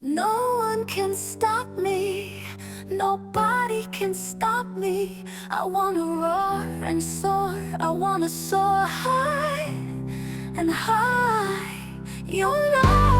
No one can stop me, nobody can stop me. I wanna roar and soar, I wanna soar high and high. You know